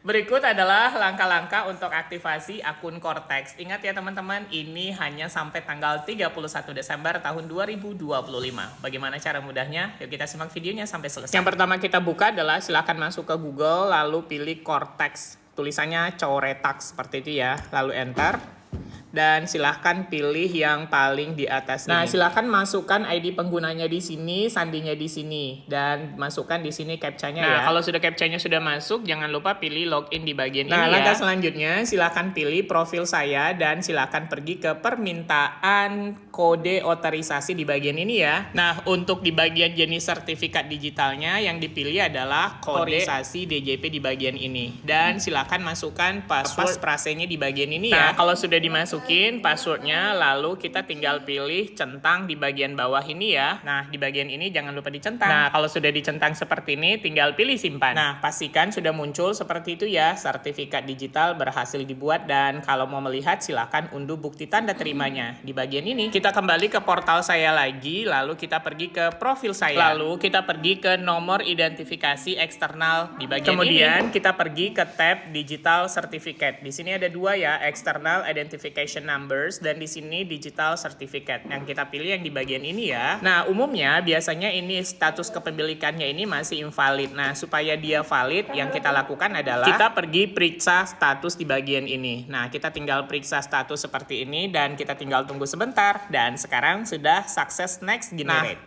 Berikut adalah langkah-langkah untuk aktivasi akun Cortex. Ingat ya teman-teman, ini hanya sampai tanggal 31 Desember tahun 2025. Bagaimana cara mudahnya? Yuk kita simak videonya sampai selesai. Yang pertama kita buka adalah silahkan masuk ke Google, lalu pilih Cortex. Tulisannya Coretax seperti itu ya, lalu enter. Dan silahkan pilih yang paling di atas ini. Silahkan masukkan ID penggunanya di sini, sandinya di sini, dan masukkan di sini captcha-nya ya. Kalau sudah captcha-nya sudah masuk, jangan lupa pilih login di bagian ini ya. Langkah selanjutnya, silahkan pilih profil saya dan silahkan pergi ke permintaan kode otorisasi di bagian ini ya. Nah, untuk di bagian jenis sertifikat digitalnya, yang dipilih adalah kode otorisasi DJP di bagian ini. Dan silahkan masukkan password prasenya di bagian ini ya. Kalau sudah dimasukin passwordnya, lalu kita tinggal pilih centang di bagian bawah ini ya. Nah, di bagian ini jangan lupa dicentang. Nah, kalau sudah dicentang seperti ini, tinggal pilih simpan. Nah, pastikan sudah muncul seperti itu ya. Sertifikat digital berhasil dibuat, dan kalau mau melihat silahkan unduh bukti tanda terimanya. Di bagian ini, kita kembali ke portal saya lagi, lalu kita pergi ke profil saya. Lalu kita pergi ke nomor identifikasi eksternal di bagian ini. Kemudian kita pergi ke tab Digital Certificate. Di sini ada dua ya, External Identification Numbers, dan di sini Digital Certificate. Yang kita pilih yang di bagian ini ya. Nah, umumnya biasanya ini status kepemilikannya ini masih invalid. Nah, supaya dia valid, yang kita lakukan adalah kita pergi periksa status di bagian ini. Nah, kita tinggal periksa status seperti ini dan kita tinggal tunggu sebentar, dan sekarang sudah sukses next generate.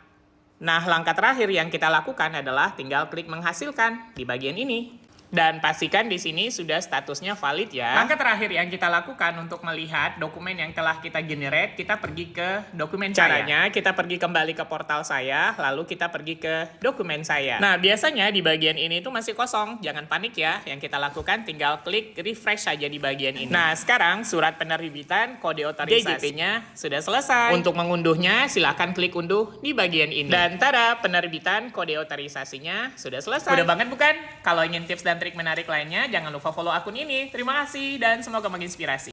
Nah, langkah terakhir yang kita lakukan adalah tinggal klik menghasilkan di bagian ini. Dan pastikan di sini sudah statusnya valid ya. Langkah terakhir yang kita lakukan untuk melihat dokumen yang telah kita generate, kita pergi ke dokumen saya. Caranya kita pergi kembali ke portal saya, lalu kita pergi ke dokumen saya. Nah, biasanya di bagian ini tuh masih kosong. Jangan panik ya. Yang kita lakukan tinggal klik refresh saja di bagian ini. Nah, sekarang surat penerbitan kode otorisasi DJP-nya sudah selesai. Untuk mengunduhnya, silahkan klik unduh di bagian ini. Dan tada, penerbitan kode otorisasinya sudah selesai. Udah banget bukan? Kalau ingin tips dan trik menarik lainnya, jangan lupa follow akun ini. Terima kasih dan semoga menginspirasi.